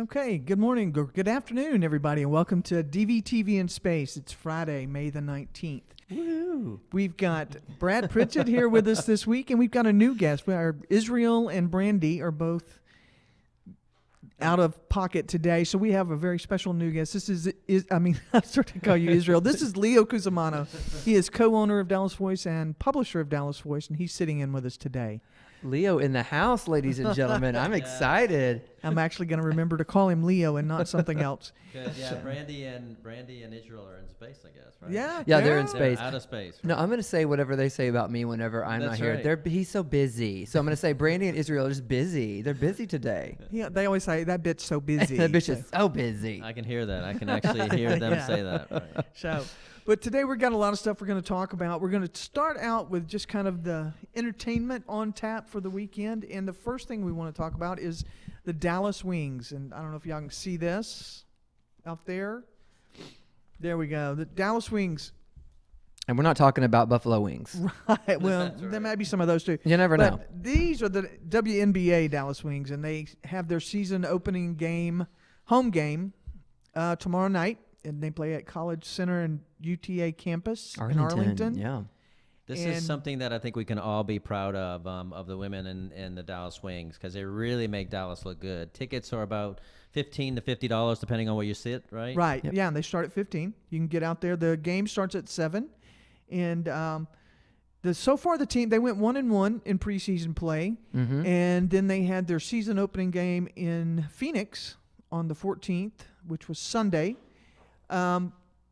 Okay, good morning, good afternoon, everybody, and welcome to DVTV in Space. It's Friday, May the 19th. Woo. We've got Brad Pritchett here with us this week, and we've got a new guest. Israel and Brandy are both out of pocket today, so we have a very special new guest. This is I'm starting to call you Israel. This is Leo Cusimano. He is co-owner of Dallas Voice and publisher of Dallas Voice, and he's sitting in with us today. Leo in the house, ladies and gentlemen. I'm excited. I'm actually going to remember to call him Leo and not something else. Good. Yeah, Brandy and Israel are in space, I guess, right? Yeah, they're in space. They're out of space. Right? No, I'm going to say whatever they say about me whenever I'm not here. Right. He's so busy. So I'm going to say Brandy and Israel are just busy. They're busy today. Yeah, they always say that bit's so busy. That bitch is so busy. I can hear that. I can actually hear them say that. Right. But today we've got a lot of stuff we're going to talk about. We're going to start out with just kind of the entertainment on tap for the weekend. And the first thing we want to talk about is the Dallas Wings. And I don't know if y'all can see this out there. There we go. The Dallas Wings. And we're not talking about buffalo wings. Right. Well, there might be some of those too. You never know. These are the WNBA Dallas Wings, and they have their season opening game, home game, tomorrow night. And they play at College Center and UTA campus in Arlington. Yeah. This is something that I think we can all be proud of the women in the Dallas Wings, because they really make Dallas look good. Tickets are about $15 to $50 depending on where you sit, right? Right. Yep. Yeah, and they start at 15. You can get out there. The game starts at 7. And so far the team, they went 1-1 in preseason play. Mm-hmm. And then they had their season opening game in Phoenix on the 14th, which was Sunday.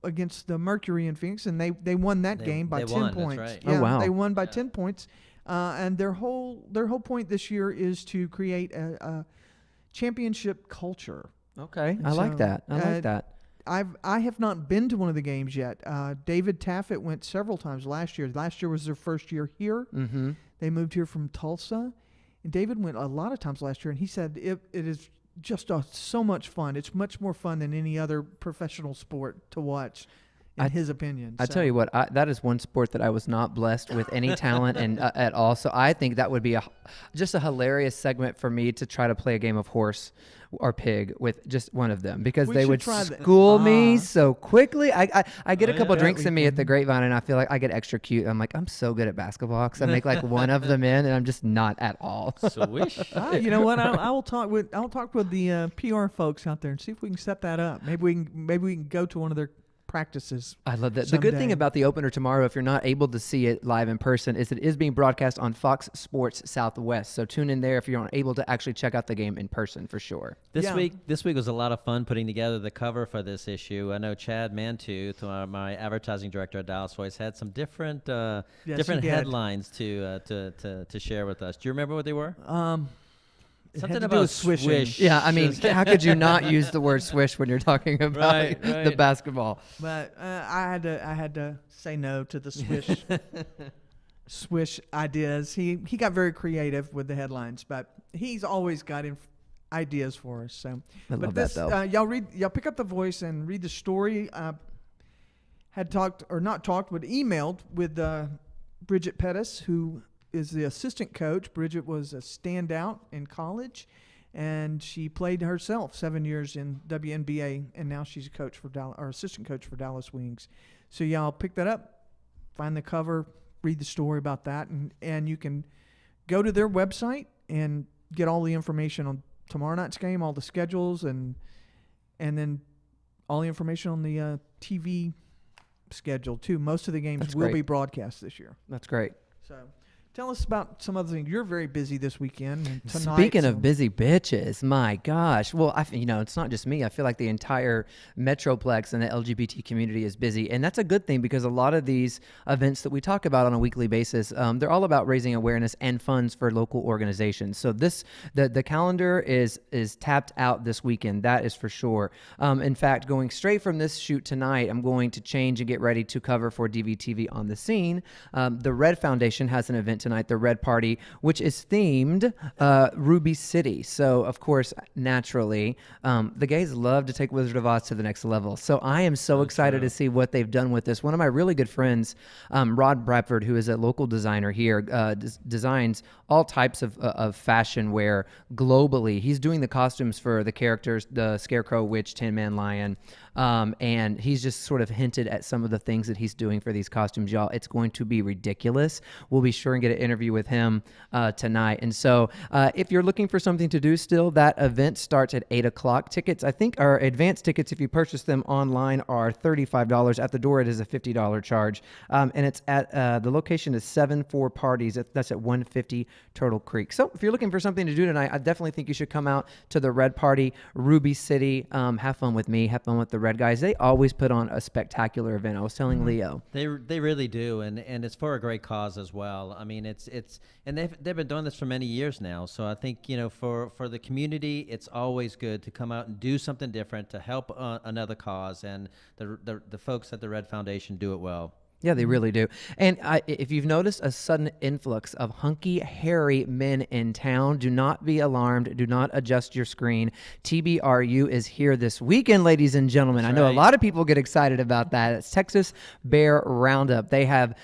Against the Mercury in Phoenix, and they won that game by 10 points. That's right. Yeah, Oh, wow. They won by 10 points. And their whole point this year is to create a championship culture. Okay. I like that. I like that. I have not been to one of the games yet. David Taffet went several times last year. Last year was their first year here. Mm-hmm. They moved here from Tulsa. And David went a lot of times last year, and he said it is just so much fun. It's much more fun than any other professional sport to watch, in his opinion. I tell you what, that is one sport that I was not blessed with any talent and at all. So I think that would be just a hilarious segment for me to try to play a game of horse or pig with just one of them, because they would school me so quickly. I get a couple drinks in me at the Grapevine, and I feel like I get extra cute. I'm like, I'm so good at basketball because I make like one of them in, and I'm just not at all. Swish. You know what? I'll talk with the PR folks out there and see if we can set that up. Maybe we can go to one of their practices. I love that. Someday. The good thing about the opener tomorrow, if you're not able to see it live in person, is it is being broadcast on Fox Sports Southwest. So tune in there if you're not able to actually check out the game in person, for sure. This week was a lot of fun putting together the cover for this issue. I know Chad Mantooth, my advertising director at Dallas Voice, had some different headlines to share with us. Do you remember what they were? Something about swish. Yeah, I mean, how could you not use the word swish when you're talking about the basketball? But I had to say no to the swish ideas. He got very creative with the headlines, but he's always got ideas for us. So, I love that though. Y'all pick up the Voice and read the story. Had emailed with Bridget Pettis, who is the assistant coach. Bridget was a standout in college, and she played herself 7 years in WNBA, and now she's a coach for assistant coach for Dallas Wings. So y'all pick that up, find the cover, read the story about that, and you can go to their website and get all the information on tomorrow night's game, all the schedules, and then all the information on the TV schedule too. Most of the games will be broadcast this year. That's great. So tell us about some other things. You're very busy this weekend. And tonight, Speaking of busy bitches, my gosh. Well, it's not just me. I feel like the entire Metroplex and the LGBT community is busy. And that's a good thing, because a lot of these events that we talk about on a weekly basis, they're all about raising awareness and funds for local organizations. So the calendar is tapped out this weekend. That is for sure. In fact, going straight from this shoot tonight, I'm going to change and get ready to cover for DVTV on the Scene. The Red Foundation has an event tonight, the Red Party, which is themed Ruby City. So, of course, naturally, the gays love to take Wizard of Oz to the next level. So I am so excited to see what they've done with this. One of my really good friends, Rod Bradford, who is a local designer here, designs all types of fashion wear globally. He's doing the costumes for the characters, the Scarecrow, Witch, Tin Man, Lion, and he's just sort of hinted at some of the things that he's doing for these costumes, y'all. It's going to be ridiculous. We'll be sure and get an interview with him tonight. And so if you're looking for something to do still, that event starts at 8 o'clock. Tickets, I think, are advanced tickets. If you purchase them online, are $35. At the door, it is a $50 charge. And it's at the location is 7-4 Parties. That's at 150 Turtle Creek. So if you're looking for something to do tonight, I definitely think you should come out to the Red Party, Ruby City. Have fun with me. Have fun with the Red guys. They always put on a spectacular event. I was telling Leo. They really do, and it's for a great cause as well. I mean, it's and they've been doing this for many years now. So I think, you know, for the community, it's always good to come out and do something different to help another cause, and the folks at the Red Foundation do it well. Yeah, they really do. And if you've noticed a sudden influx of hunky, hairy men in town, do not be alarmed. Do not adjust your screen. TBRU is here this weekend, ladies and gentlemen. That's I know a lot of people get excited about that. It's Texas Bear Roundup. They have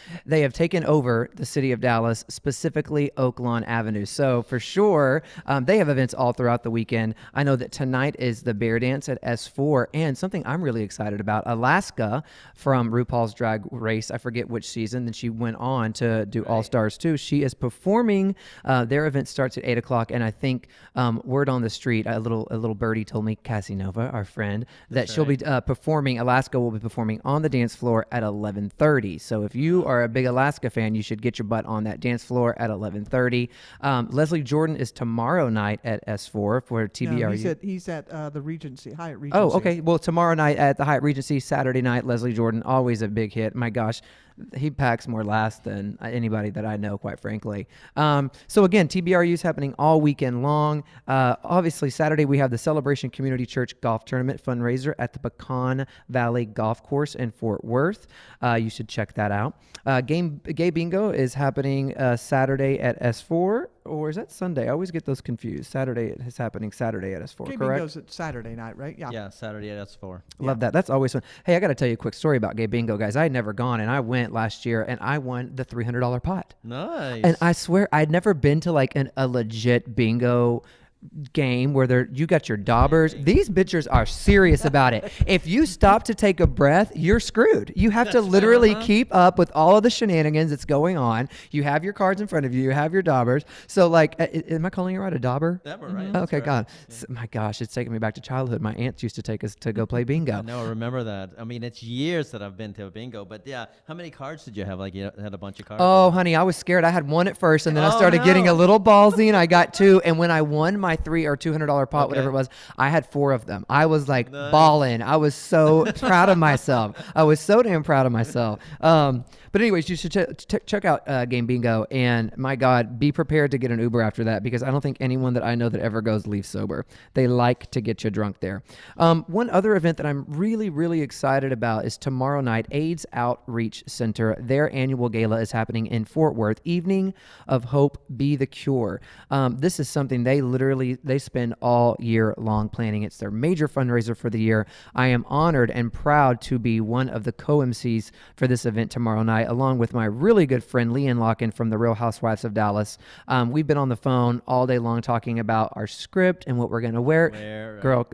taken over the city of Dallas, specifically Oak Lawn Avenue. So for sure, they have events all throughout the weekend. I know that tonight is the Bear Dance at S4, and something I'm really excited about, Alaska from RuPaul's Drag Race. I forget which season. Then she went on to do All Stars 2. She is performing. Their event starts at 8 o'clock, and I think word on the street, a little birdie told me, Cassie Nova, our friend, that she'll be performing. Alaska will be performing on the dance floor at 11:30. So if you are a big Alaska fan, you should get your butt on that dance floor at 11:30. Leslie Jordan is tomorrow night at S4 for TBRU. No, he's at the Regency, Hyatt Regency. Oh, okay. Well, tomorrow night at the Hyatt Regency, Saturday night, Leslie Jordan, always a big hit. My gosh, he packs more laughs than anybody that I know, quite frankly. So again, TBRU is happening all weekend long. Obviously, Saturday we have the Celebration Community Church Golf Tournament fundraiser at the Pecan Valley Golf Course in Fort Worth. You should check that out. Gay Bingo is happening Saturday at S4. Or is that Sunday? I always get those confused. Saturday is happening Saturday at S4, correct? Gay Bingo's at Saturday night, right? Yeah. Yeah, Saturday at S4. Love that. That's always fun. Hey, I got to tell you a quick story about Gay Bingo, guys. I had never gone, and I went last year, and I won the $300 pot. Nice. And I swear, I'd never been to like a legit bingo game where you got your daubers. These bitches are serious about it. If you stop to take a breath, you're screwed. You have to literally keep up with all of the shenanigans that's going on. You have your cards in front of you. You have your daubers. So like, am I calling it right? A dauber? Dauber, right? Okay, right. God. Yeah. So, my gosh, it's taking me back to childhood. My aunts used to take us to go play bingo. No, remember that. I mean, it's years that I've been to a bingo, but yeah, how many cards did you have? Like, you had a bunch of cards? Oh, honey, I was scared. I had one at first, and then I started getting a little ballsy, and I got two. And when I won my $300 or $200 pot, whatever it was, I had 4 of them. I was like balling. I was so proud of myself. I was so damn proud of myself. But anyways, you should check out Game Bingo, and my God, be prepared to get an Uber after that, because I don't think anyone that I know that ever goes leaves sober. They like to get you drunk there. One other event that I'm really, really excited about is tomorrow night, AIDS Outreach Center. Their annual gala is happening in Fort Worth. Evening of Hope, Be the Cure. This is something they spend all year long planning. It's their major fundraiser for the year. I am honored and proud to be one of the co-MCs for this event tomorrow night, along with my really good friend Leanne Locken from the Real Housewives of Dallas. We've been on the phone all day long talking about our script and what we're going to wear. Girl,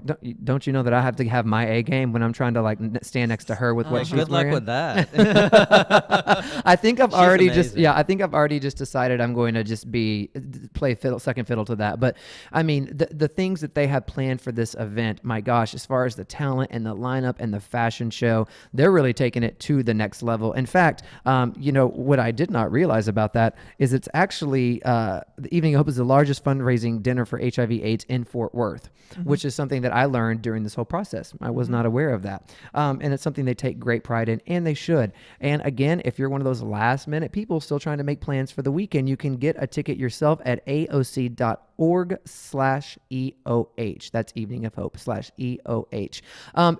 don't you know that I have to have my A game when I'm trying to like stand next to her with what she's wearing? Good luck with that. I think I've already just decided I'm going to just play second fiddle to that. But I mean, the things that they have planned for this event, my gosh, as far as the talent and the lineup and the fashion show, they're really taking it to the next level. In fact, what I did not realize about that is it's actually the Evening of Hope is the largest fundraising dinner for HIV/AIDS in Fort Worth, which is something that I learned during this whole process. I was not aware of that. And it's something they take great pride in, and they should. And again, if you're one of those last minute people still trying to make plans for the weekend, you can get a ticket yourself at aoc.org. eveningofhope.org/EOH. That's eveningofhope/EOH.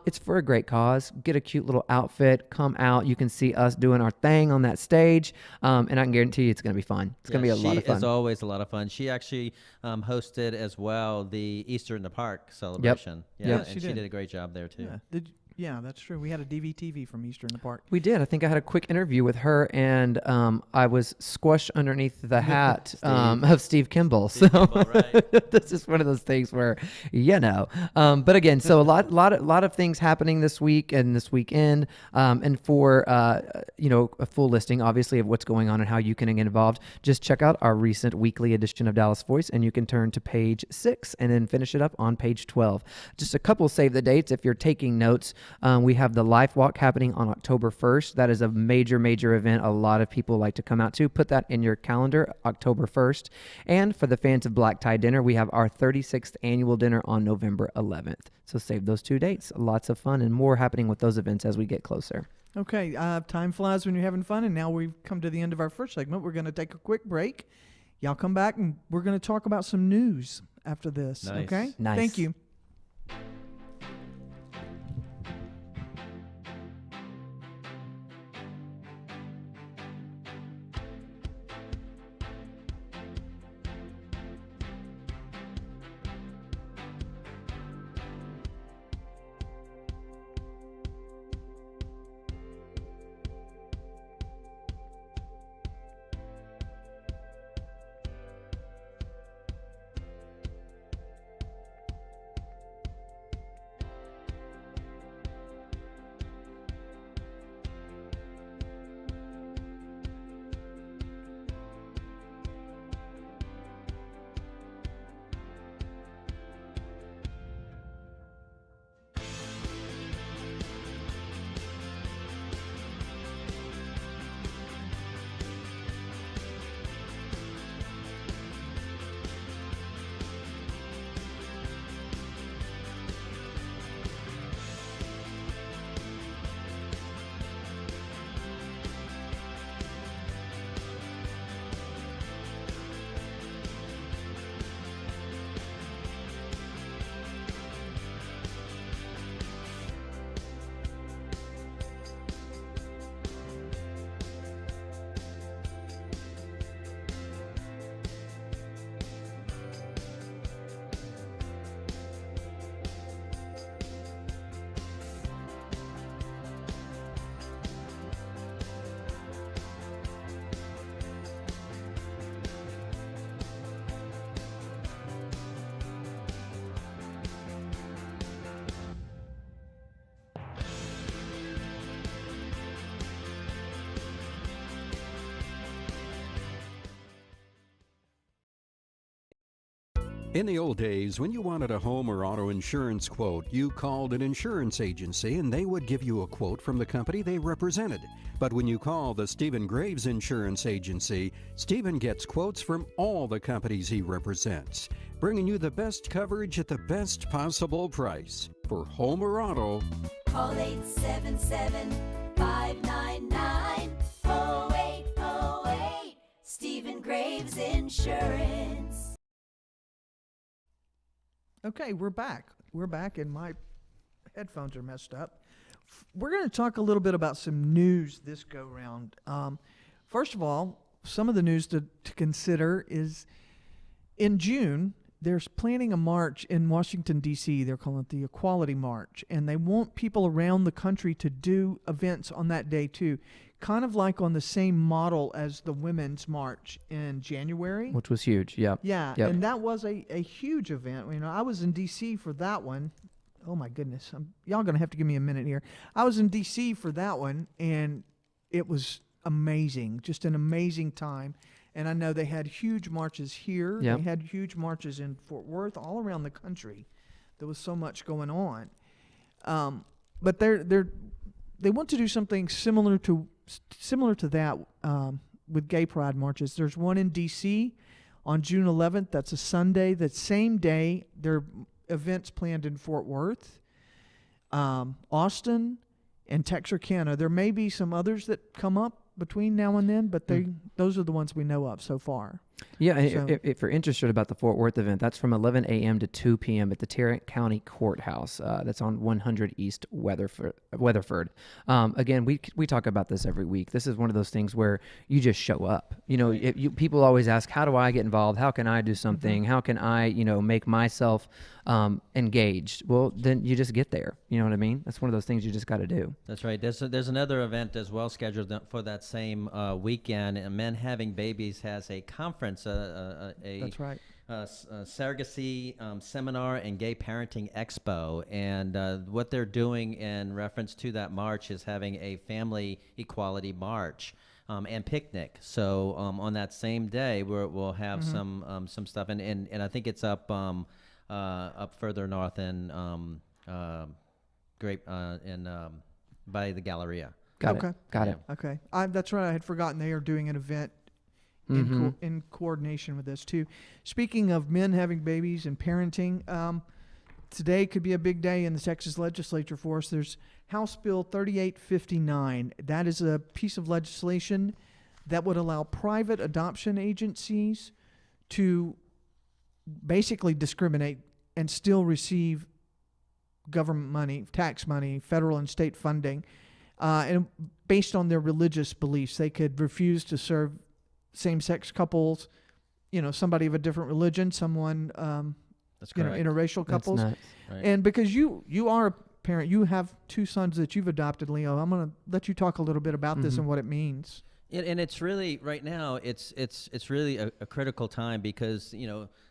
It's for a great cause. Get a cute little outfit. Come out. You can see us doing our thing on that stage. And I can guarantee you it's going to be fun. It's going to be a lot of fun. It's always a lot of fun. She actually hosted as well the Easter in the Park celebration. Yep. Yeah, Yep. and she did a great job there too. Yeah. Yeah, that's true. We had a DVTV from Easter in the Park. We did. I think I had a quick interview with her, and I was squished underneath the hat of Steve Kimball. Kimball, right. This is one of those things where, but again, so a lot of things happening this week and this weekend, and for a full listing, obviously, of what's going on and how you can get involved, just check out our recent weekly edition of Dallas Voice, and you can turn to page 6 and then finish it up on page 12. Just a couple save the dates if you're taking notes. We have the Life Walk happening on October 1st. That is a major, major event a lot of people like to come out to. Put that in your calendar, October 1st. And for the fans of Black Tie Dinner, we have our 36th annual dinner on November 11th. So save those 2 dates. Lots of fun and more happening with those events as we get closer. Okay, time flies when you're having fun, and now we've come to the end of our first segment. We're going to take a quick break. Y'all come back, and we're going to talk about some news after this. Nice. Okay? Nice. Thank you. In the old days, when you wanted a home or auto insurance quote, you called an insurance agency and they would give you a quote from the company they represented. But when you call the Stephen Graves Insurance Agency, Stephen gets quotes from all the companies he represents, bringing you the best coverage at the best possible price. For home or auto, call 877-599-0808. Stephen Graves Insurance. Okay, we're back. We're back, and my headphones are messed up. We're going to talk a little bit about some news this go-round. First of all, some of the news to consider is in June, they're planning a march in Washington, D.C. They're calling it the Equality March, and they want people around the country to do events on that day, too, kind of like on the same model as the Women's March in January. Which was huge, yeah. Yeah, Yep. and that was a huge event. You know, I was in D.C. for that one. Oh, my goodness. Y'all going to have to give me a minute here. I was in D.C. for that one, and it was amazing, just an amazing time. And I know they had huge marches here. Yep. They had huge marches in Fort Worth, all around the country. There was so much going on. But they want to do something similar to that with gay pride marches. There's one in D.C. on June 11th. That's a Sunday. That same day, there are events planned in Fort Worth, Austin, and Texarkana. There may be some others that come up between now and then, but those are the ones we know of so far. Yeah, So- if you're interested about the Fort Worth event, that's from 11 a.m. to 2 p.m. at the Tarrant County Courthouse. That's on 100 East Weatherford. Again, we talk about this every week. This is one of those things where you just show up. People always ask, how do I get involved? How can I do something? How can I, make myself engaged? Well, then you just get there. You know what I mean? That's one of those things you just got to do. That's right. There's another event as well scheduled for that same weekend. And Men Having Babies has a conference, That's right. surrogacy seminar and gay parenting expo. And what they're doing in reference to that march is having a family equality march and picnic. So on that same day, we'll have some stuff. And I think it's up further north in by the Galleria. Got Okay. it. Got it. Okay. That's right. I had forgotten they are doing an event in coordination with this too. Speaking of men having babies and parenting, today could be a big day in the Texas legislature for us. There's House Bill 3859. That is a piece of legislation that would allow private adoption agencies to basically discriminate and still receive government money, tax money, federal and state funding, and based on their religious beliefs. They could refuse to serve same-sex couples, somebody of a different religion, someone, That's correct. interracial couples. That's nuts. Right. And because you are a parent, you have 2 sons that you've adopted, Leo. I'm going to let you talk a little bit about this and what it means. And it's really right now. It's really a critical time because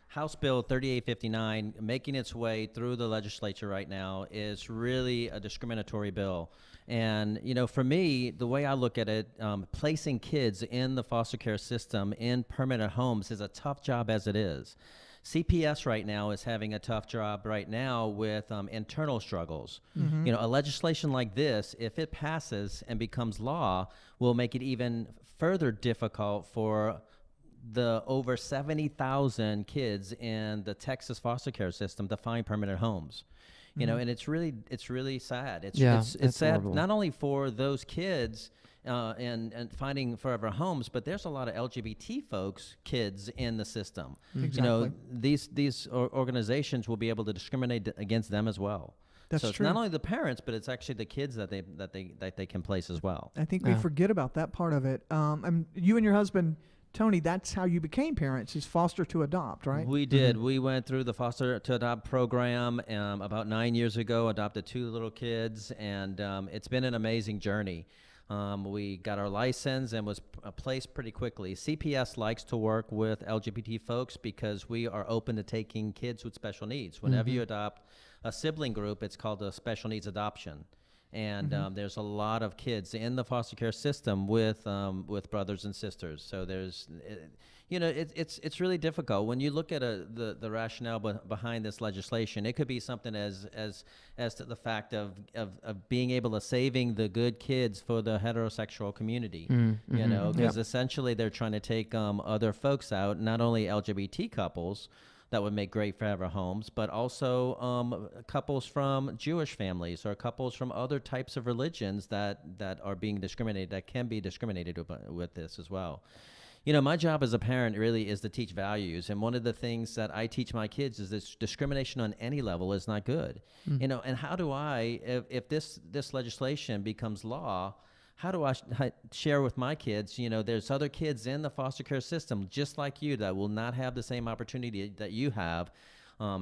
House Bill 3859 making its way through the legislature right now is really a discriminatory bill. And for me, the way I look at it, placing kids in the foster care system in permanent homes is a tough job as it is. CPS right now is having a tough job right now with internal struggles. A legislation like this, if it passes and becomes law, will make it even further difficult for the over 70,000 kids in the Texas foster care system to find permanent homes. And it's really sad. It's sad horrible. not only for those kids and finding forever homes, but there's a lot of LGBT kids in the system. Exactly. These organizations will be able to discriminate against them as well. That's so it's true. not only the parents, but it's actually the kids that they can place as well. I think we forget about that part of it. You and your husband, Tony, that's how you became parents, is foster to adopt, right? We did. We went through the foster to adopt program about 9 years ago, adopted 2 little kids, and it's been an amazing journey. We got our license and was placed pretty quickly. CPS likes to work with LGBT folks because we are open to taking kids with special needs. Whenever you adopt a sibling group, it's called a special needs adoption. And there's a lot of kids in the foster care system with brothers and sisters. So there's, it's really difficult when you look at the rationale behind this legislation. It could be something as to the fact of being able to saving the good kids for the heterosexual community. Because essentially they're trying to take other folks out, not only LGBT couples that would make great forever homes, but also couples from Jewish families or couples from other types of religions that are being discriminated, that can be discriminated with this as well. My job as a parent really is to teach values, and one of the things that I teach my kids is this: discrimination on any level is not good. And how do I, if this legislation becomes law, how do I share with my kids, there's other kids in the foster care system just like you that will not have the same opportunity that you have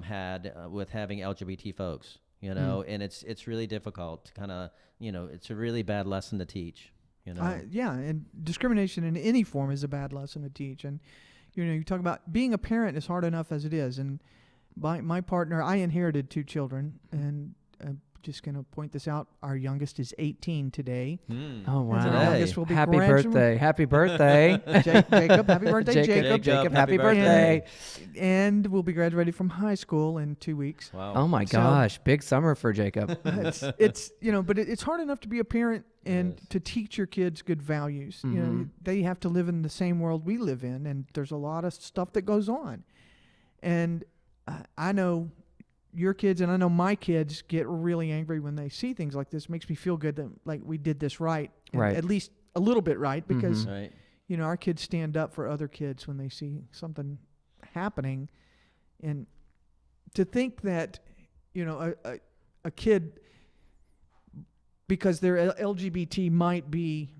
had with having LGBT folks, and it's really difficult to kind of, it's a really bad lesson to teach, and discrimination in any form is a bad lesson to teach. And, you talk about being a parent is hard enough as it is. And my partner, I inherited 2 children, and just going to point this out. Our youngest is 18 today. Oh, wow. And our youngest will be Happy birthday. Happy birthday. Jacob, happy birthday, Jacob. Jacob, happy birthday. And we'll be graduating from high school in 2 weeks. Wow. Oh, my gosh. Big summer for Jacob. It's but it's hard enough to be a parent and to teach your kids good values. They have to live in the same world we live in, and there's a lot of stuff that goes on. And I know your kids, and I know my kids, get really angry when they see things like this. It makes me feel good that we did this right. Right. At least a little bit right, because Right. our kids stand up for other kids when they see something happening. And to think that, a kid, because they're LGBT, might be,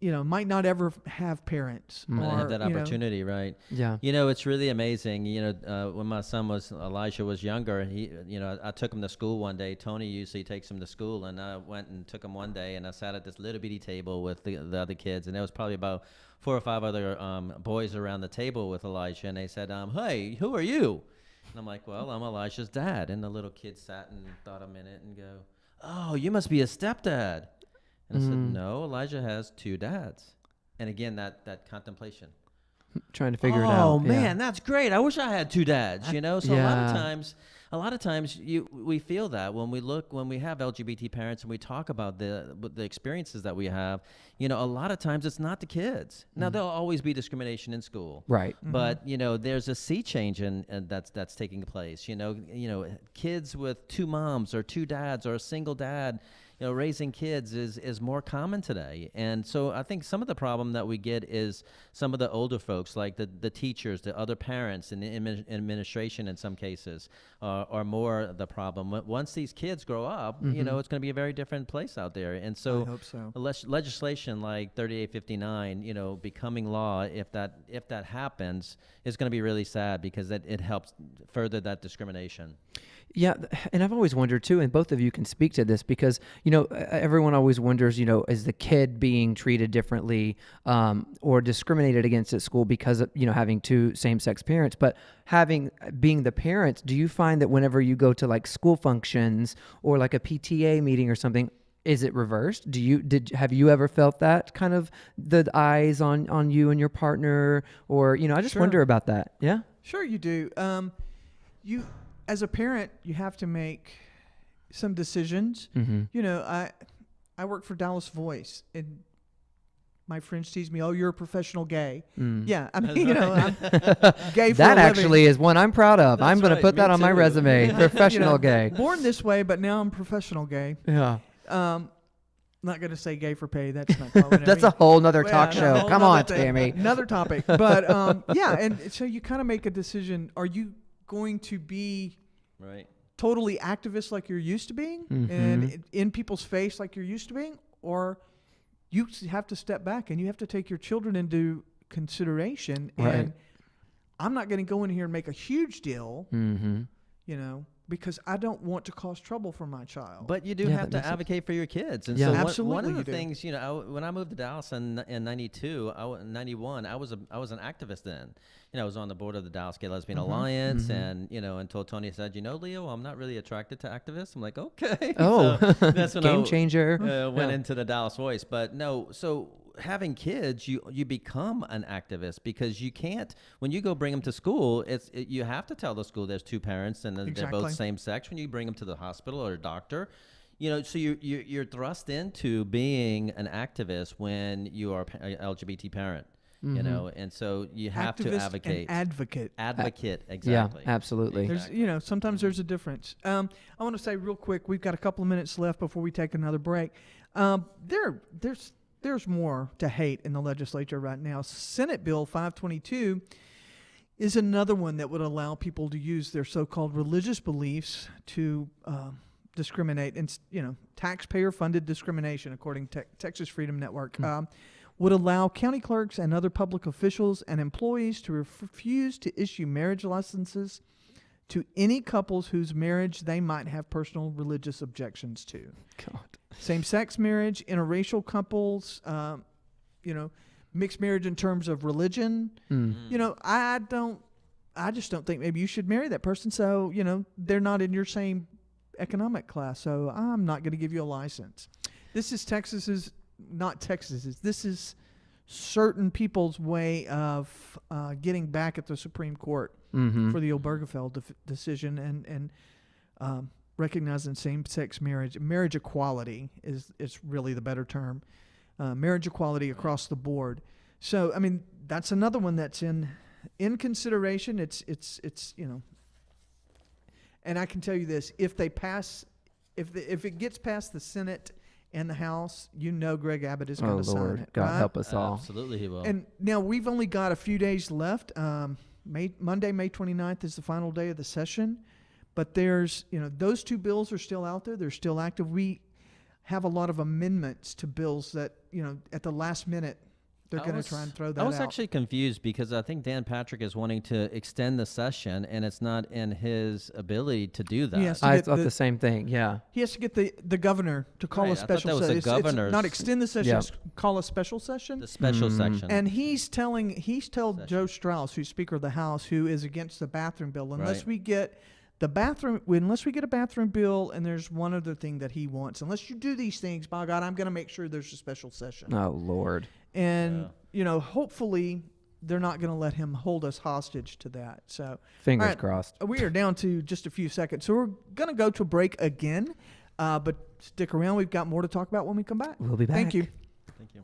might not ever have parents. Or or have that opportunity, right? Yeah. It's really amazing. When my son Elijah was younger, I took him to school one day. Tony usually takes him to school, and I went and took him one day, and I sat at this little bitty table with the other kids, and there was probably about 4 or 5 other boys around the table with Elijah, and they said, "Hey, who are you?" And I'm like, "Well, I'm Elijah's dad." And the little kid sat and thought a minute and go, "Oh, you must be a stepdad." And I said, "No, Elijah has 2 dads." And again, that contemplation. Trying to figure it out. Oh man, that's great. I wish I had 2 dads. So a lot of times we feel that when we have LGBT parents and we talk about the experiences that we have. A lot of times it's not the kids. Now there'll always be discrimination in school, right? But there's a sea change that's taking place. Kids with 2 moms or 2 dads or a single dad. Raising kids is more common today. And so I think some of the problem that we get is some of the older folks, like the teachers, the other parents, and the administration in some cases are more the problem. Once these kids grow up, it's going to be a very different place out there. And so, I hope so. Legislation like 3859, becoming law, if that happens, is going to be really sad because it helps further that discrimination. Yeah, and I've always wondered too, and both of you can speak to this because, everyone always wonders, is the kid being treated differently or discriminated against at school because of, having 2 same-sex parents, but being the parents, do you find that whenever you go to like school functions or like a PTA meeting or something, is it reversed? Have you ever felt that kind of the eyes on you and your partner, or, I just wonder about that. Yeah. Sure. You do. As a parent, you have to make some decisions. I work for Dallas Voice, and my friends tease me, "Oh, you're a professional gay." Yeah, I mean, I'm gay for that a actually living. is one I'm proud of. I'm going to put that on my resume. Professional gay. Born this way, but now I'm professional gay. Yeah. Not going to say gay for pay. That's not quite That's a whole nother talk show. whole Come nother on, Tammy. Another topic. But yeah, and so you kind of make a decision. Are you going to be totally activist like you're used to being and in people's face like you're used to being, or you have to step back and you have to take your children into consideration? And I'm not going to go in here and make a huge deal, because I don't want to cause trouble for my child. But you do have to advocate for your kids. And so absolutely one of the things, when I moved to Dallas in 91, I was an activist then. I was on the board of the Dallas Gay Lesbian Alliance, and until Tony said, Leo, I'm not really attracted to activists. I'm like, okay. Oh, so that's when game changer. Went into the Dallas Voice. But no, so having kids, you become an activist because you can't, when you go bring them to school, you have to tell the school there's 2 parents and they're both same sex. When you bring them to the hospital or a doctor, so you're thrust into being an activist when you are an LGBT parent. And so you have to advocate. And advocate. Exactly. Yeah, absolutely. There's, sometimes there's a difference. I want to say real quick, we've got a couple of minutes left before we take another break. There's more to hate in the legislature right now. Senate Bill 522 is another one that would allow people to use their so-called religious beliefs to discriminate, and taxpayer-funded discrimination, according to Texas Freedom Network. Would allow county clerks and other public officials and employees to refuse to issue marriage licenses to any couples whose marriage they might have personal religious objections to. God. Same-sex marriage, interracial couples, mixed marriage in terms of religion. I just don't think maybe you should marry that person. So, they're not in your same economic class. So I'm not going to give you a license. This is this is certain people's way of getting back at the Supreme Court for the Obergefell decision and recognizing same-sex marriage equality is really the better term. Marriage equality across the board. So I mean that's another one that's in consideration. It's and I can tell you this: if it gets past the Senate and the House, you know Greg Abbott is Oh, going to sign Lord. it. God right? help us all. Absolutely, he will. And now we've only got a few days left. Monday, May 29th is the final day of the session. But there's, those two bills are still out there. They're still active. We have a lot of amendments to bills that, at the last minute, they're going to try and throw that out. I was actually confused because I think Dan Patrick is wanting to extend the session, and it's not in his ability to do that. Yes. to I get thought the same thing. Yeah. He has to get the governor to call Right, a I thought special that was session. the governor's- It's not extend the session, Yeah. it's call a special session. The special section. And he's told Joe Strauss, who's Speaker of the House, who is against the bathroom bill, unless Right. we get a bathroom bill, and there's one other thing that he wants. Unless you do these things, by God, I'm going to make sure there's a special session. Oh, Lord. And hopefully they're not going to let him hold us hostage to that. So Fingers all right, crossed. We are down to just a few seconds, so we're going to go to break again. But stick around. We've got more to talk about when we come back. We'll be back. Thank you. Thank you.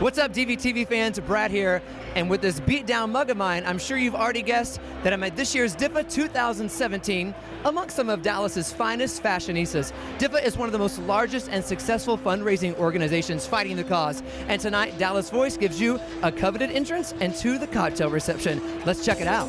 What's up, DVTV fans? Brad here, and with this beat-down mug of mine, I'm sure you've already guessed that I'm at this year's DIFA 2017 amongst some of Dallas's finest fashionistas. DIFA is one of the most largest and successful fundraising organizations fighting the cause, and tonight, Dallas Voice gives you a coveted entrance into the cocktail reception. Let's check it out.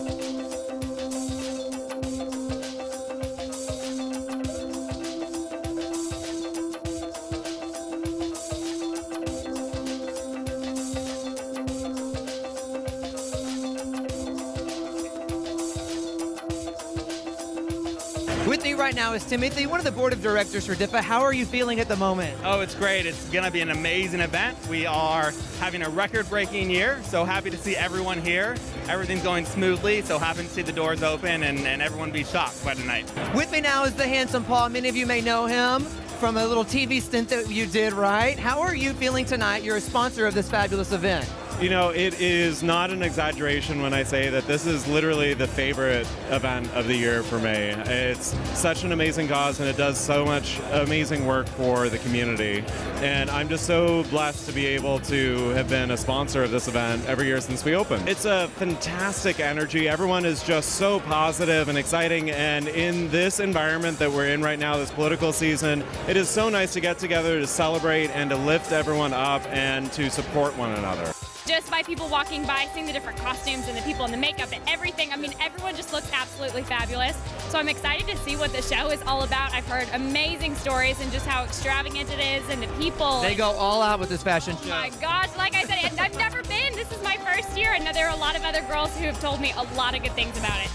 With me right now is Timothy, one of the board of directors for DIFA. How are you feeling at the moment? Oh, it's great. It's going to be an amazing event. We are having a record-breaking year, so happy to see everyone here. Everything's going smoothly, so happy to see the doors open and everyone be shocked by tonight. With me now is the handsome Paul. Many of you may know him from a little TV stint that you did, right? How are you feeling tonight? You're a sponsor of this fabulous event. You know, it is not an exaggeration when I say that this is literally the favorite event of the year for me. It's such an amazing cause, and it does so much amazing work for the community. And I'm just so blessed to be able to have been a sponsor of this event every year since we opened. It's a fantastic energy. Everyone is just so positive and exciting. And in this environment that we're in right now, this political season, it is so nice to get together to celebrate and to lift everyone up and to support one another. Just by people walking by, seeing the different costumes and the people and the makeup and everything. I mean, everyone just looks absolutely fabulous. So I'm excited to see what the show is all about. I've heard amazing stories and just how extravagant it is and the people. They go all out with this fashion show. Oh my gosh, like I said, and I've never been. This is my first year, and there are a lot of other girls who have told me a lot of good things about it.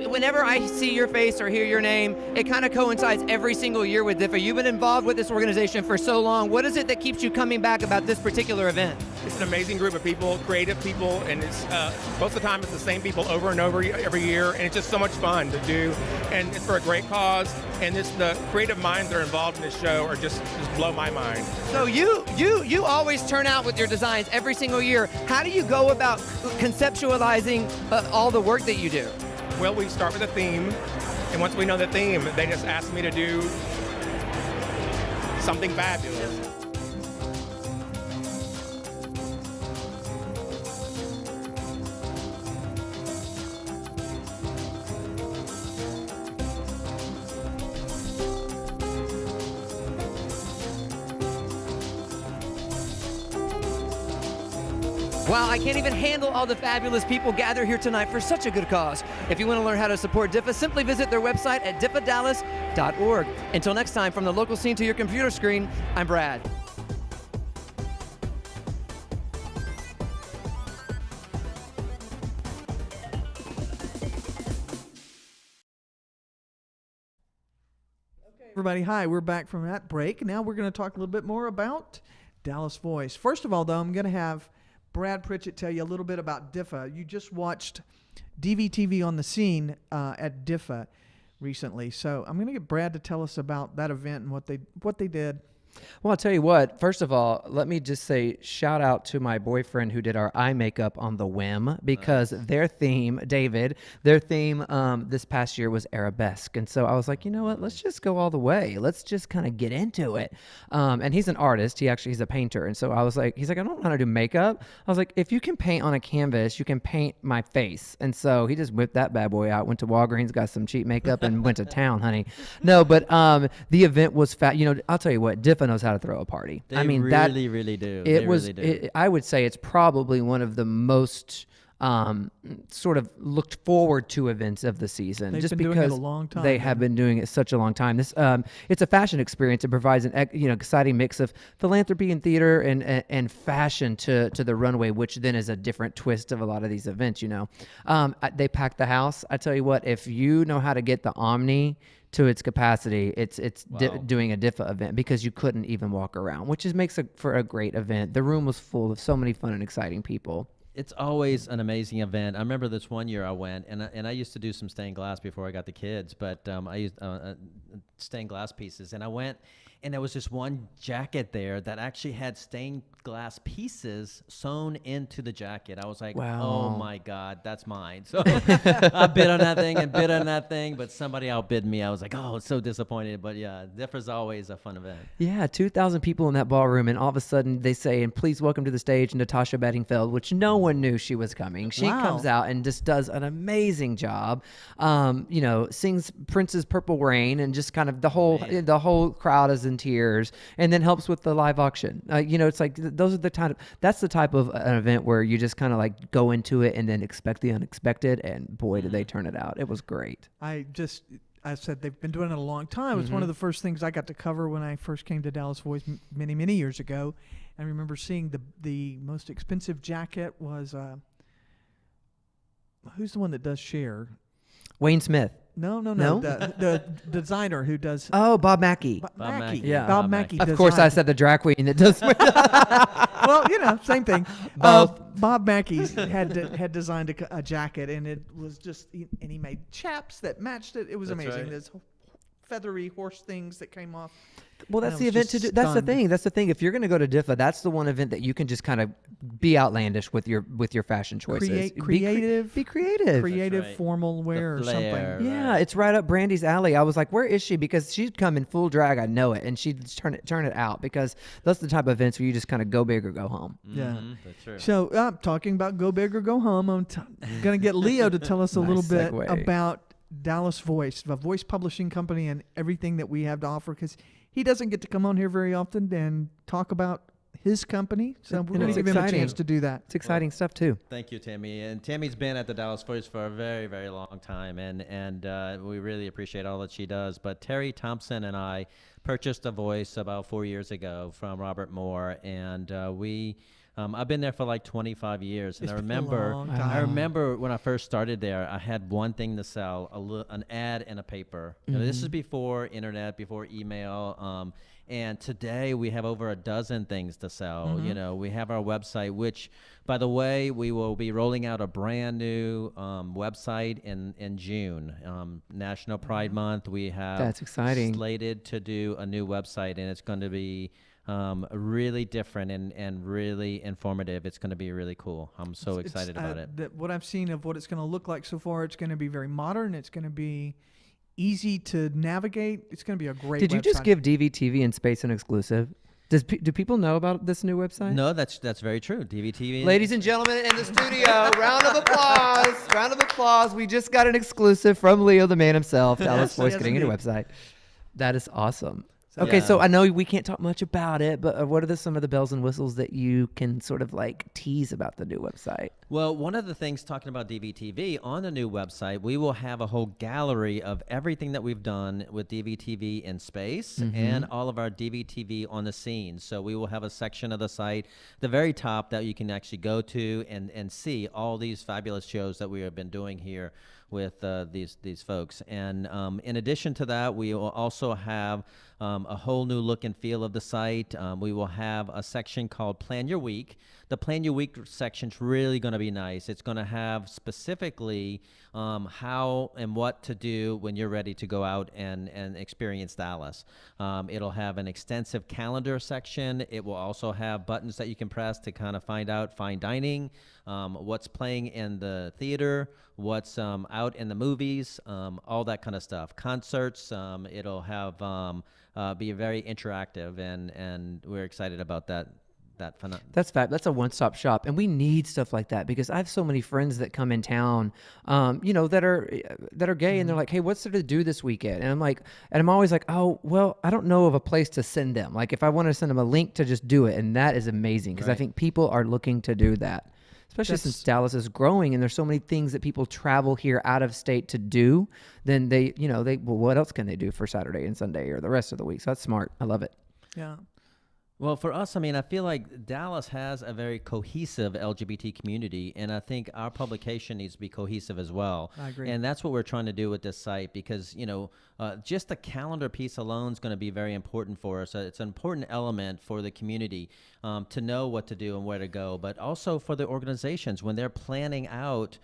Whenever I see your face or hear your name, it kind of coincides every single year with DIFA. You've been involved with this organization for so long. What is it that keeps you coming back about this particular event? It's an amazing group of people, creative people, and it's most of the time it's the same people over and over every year, and it's just so much fun to do, and it's for a great cause, and the creative minds that are involved in this show are just blow my mind. So you always turn out with your designs every single year. How do you go about conceptualizing all the work that you do? Well, we start with a theme, and once we know the theme, they just ask me to do something fabulous. Wow, I can't even handle all the fabulous people gathered here tonight for such a good cause. If you want to learn how to support DIFA, simply visit their website at diffadallas.org. Until next time, from the local scene to your computer screen, I'm Brad. Everybody, hi. We're back from that break. Now we're going to talk a little bit more about Dallas Voice. First of all, though, I'm going to have Brad Pritchett tell you a little bit about DIFA. You just watched DVTV on the Scene at DIFA recently. So I'm going to get Brad to tell us about that event and what they did. Well, I'll tell you what, first of all, let me just say shout out to my boyfriend who did our eye makeup on the whim, because their theme, David, this past year was arabesque. And so I was like, you know what, let's just go all the way. Let's just kind of get into it. And he's an artist. He's a painter. And so I was like, he's like, I don't know how to do makeup. I was like, if you can paint on a canvas, you can paint my face. And so he just whipped that bad boy out, went to Walgreens, got some cheap makeup and went to town, honey. No, but the event was I'll tell you what, DIFA knows how to throw a party. They really do. I would say it's probably one of the most sort of looked forward to events of the season. They've just been because doing it a long time. They have been doing it such a long time. This it's a fashion experience. It provides an exciting mix of philanthropy and theater and fashion to the runway, which then is a different twist of a lot of these events. They pack the house. I tell you what, if you know how to get the Omni to its capacity, it's doing a DIFA event, because you couldn't even walk around, which makes for a great event. The room was full of so many fun and exciting people. It's always an amazing event. I remember this one year I went, and I used to do some stained glass before I got the kids, but I used stained glass pieces, and I went, and there was this one jacket there that actually had stained glass pieces sewn into the jacket. I was like, wow. Oh my God, that's mine. So I bid on that thing, but somebody outbid me. I was like, oh, so disappointed. But yeah, DIFA's always a fun event. Yeah, 2,000 people in that ballroom, and all of a sudden they say, and please welcome to the stage Natasha Bedingfield, which no one knew she was coming. She comes out and just does an amazing job. Sings Prince's Purple Rain, and just kind of the whole crowd is in tears, and then helps with the live auction. It's like that's the type of an event where you just kind of like go into it and then expect the unexpected, and boy, did they turn it out. It was great. I said they've been doing it a long time. It was one of the first things I got to cover when I first came to Dallas Voice many, many years ago. I remember seeing the most expensive jacket was who's the one that does Cher? Wayne Smith. No. The designer who does. Oh, Bob Mackey. Bob Mackey. Yeah. Bob Mackey. Of course, I said the drag queen that does. Well, same thing. Both. Bob Mackey had designed a jacket, and it was just, and he made chaps that matched it. It was That's amazing. right. There's feathery horse things that came off. Well, that's the event to do. That's the thing. That's the thing. If you're going to go to DIFA, that's the one event that you can just kind of be outlandish with your fashion choices. Creative. Be creative. Creative, right. formal wear or something. flair. Yeah, Right. it's right up Brandy's alley. I was like, where is she? Because she'd come in full drag. I know it, and she'd turn it out, because that's the type of events where you just kind of go big or go home. Yeah. That's true. So, talking about go big or go home, I'm going to get Leo to tell us a Nice little bit segue. about Dallas Voice, the voice publishing company, and everything that we have to offer, because he doesn't get to come on here very often and talk about his company. So we're going to give him a chance to do that. It's exciting stuff too. Thank you, Tammy. And Tammy's been at the Dallas Voice for a very, very long time, and we really appreciate all that she does. But Terry Thompson and I purchased a voice about 4 years ago from Robert Moore, and I've been there for like 25 years, and It's I been a remember, long time. I remember when I first started there, I had one thing to sell: an ad in a paper. This is before internet, before email. And today we have over a dozen things to sell. We have our website, which, by the way, we will be rolling out a brand new website in June. National Pride Month. We have That's exciting. slated to do a new website, and it's going to be really different and really informative. It's going to be really cool. I'm so excited about it. What I've seen of what it's going to look like so far, it's going to be very modern. It's going to be easy to navigate. It's going to be a great Did you website. just give DVTV and Spayse an exclusive? Do people know about this new website? No, that's very true. DVTV. Ladies and gentlemen in the studio, round of applause. Round of applause. We just got an exclusive from Leo, the man himself. Dallas Voice yes, getting a new indeed. website. That is awesome. Okay, so I know we can't talk much about it, but what are some of the bells and whistles that you can sort of like tease about the new website? Well, one of the things talking about DVTV on the new website, we will have a whole gallery of everything that we've done with DVTV in Spayse and all of our DVTV on the scene. So we will have a section of the site, the very top, that you can actually go to and see all these fabulous shows that we have been doing here with these folks. And in addition to that, we will also have a whole new look and feel of the site. We will have a section called Plan Your Week. The Plan Your Week section is really going to be nice. It's going to have specifically how and what to do when you're ready to go out and experience Dallas. It'll have an extensive calendar section. It will also have buttons that you can press to kind of find out fine dining, what's playing in the theater, what's out in the movies, all that kind of stuff. Concerts, it'll have be very interactive, and we're excited about that. That's a one-stop shop, and we need stuff like that because I have so many friends that come in town, that are gay, and they're like, "Hey, what's there to do this weekend?" And I'm always like, "Oh, well, I don't know of a place to send them. Like, if I want to send them a link to just do it," and that is amazing because I think people are looking to do that, especially since Dallas is growing and there's so many things that people travel here out of state to do. Then well, what else can they do for Saturday and Sunday or the rest of the week? So that's smart. I love it. Yeah. Well, for us, I mean, I feel like Dallas has a very cohesive LGBT community, and I think our publication needs to be cohesive as well. I agree. And that's what we're trying to do with this site because, just the calendar piece alone is going to be very important for us. It's an important element for the community to know what to do and where to go, but also for the organizations when they're planning out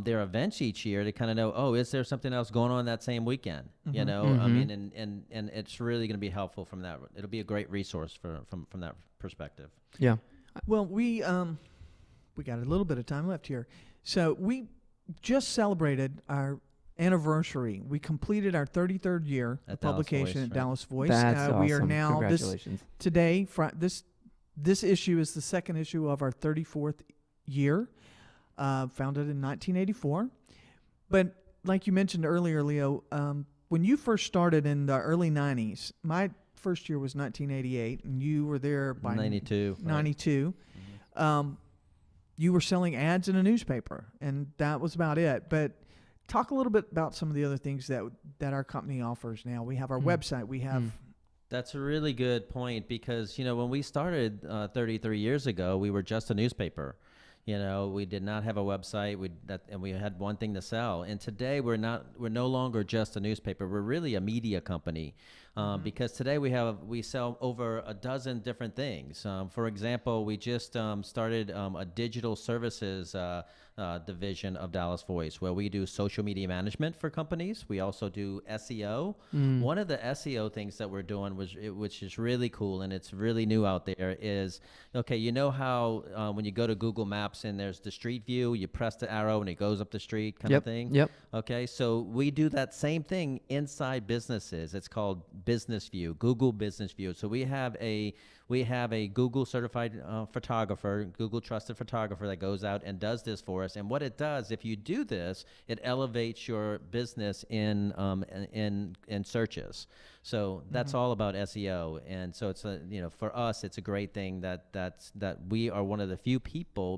their events each year to kind of know, oh, is there something else going on that same weekend? I mean, and it's really going to be helpful from that. It'll be a great resource from that perspective. Yeah. Well, we got a little bit of time left here. So we just celebrated our anniversary. We completed our 33rd year of publication at Dallas Voice. That's awesome. We are now Congratulations. Today. This issue is the second issue of our 34th year, founded in 1984. But like you mentioned earlier, Leo, when you first started in the early 90s, my first year was 1988, and you were there by 92. 92. Right. You were selling ads in a newspaper, and that was about it. But talk a little bit about some of the other things that our company offers now. We have our website. We have... That's a really good point because, when we started 33 years ago, we were just a newspaper. We did not have a website, and we had one thing to sell. And today we're no longer just a newspaper. We're really a media company because today we sell over a dozen different things. For example, we just started a digital services division of Dallas Voice where we do social media management for companies. We also do SEO. One of the SEO things that we're doing, which is really cool and it's really new out there, is how when you go to Google Maps and there's the street view, you press the arrow and it goes up the street kind of thing. Yep. Okay, so we do that same thing inside businesses. It's called Business View, Google Business View. So we have a Google certified photographer, Google trusted photographer that goes out and does this for us. And what it does, if you do this, it elevates your business in searches. So that's all about SEO. And so it's for us, it's a great thing that we are one of the few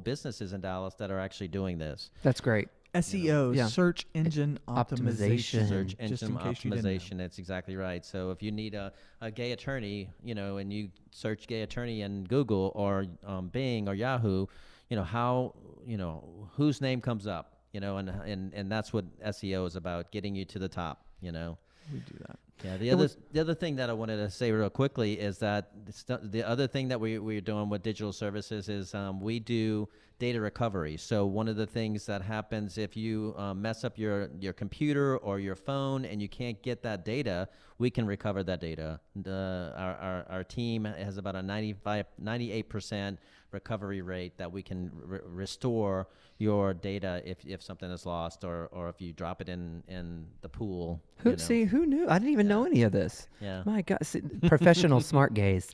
businesses in Dallas that are actually doing this. That's great. SEO, search engine optimization. Search engine optimization. That's exactly right. So if you need a gay attorney, and you search gay attorney in Google or Bing or Yahoo, whose name comes up, and that's what SEO is about, getting you to the top, We do that. Yeah, the other thing that I wanted to say real quickly is that the other thing that we're doing with digital services is we do data recovery. So one of the things that happens if you mess up your computer or your phone and you can't get that data, we can recover that data. Our team has about a 98% recovery rate that we can restore your data if something is lost or if you drop it in the pool. Who knew? I didn't even know any of this. Yeah. My God, professional smart gays.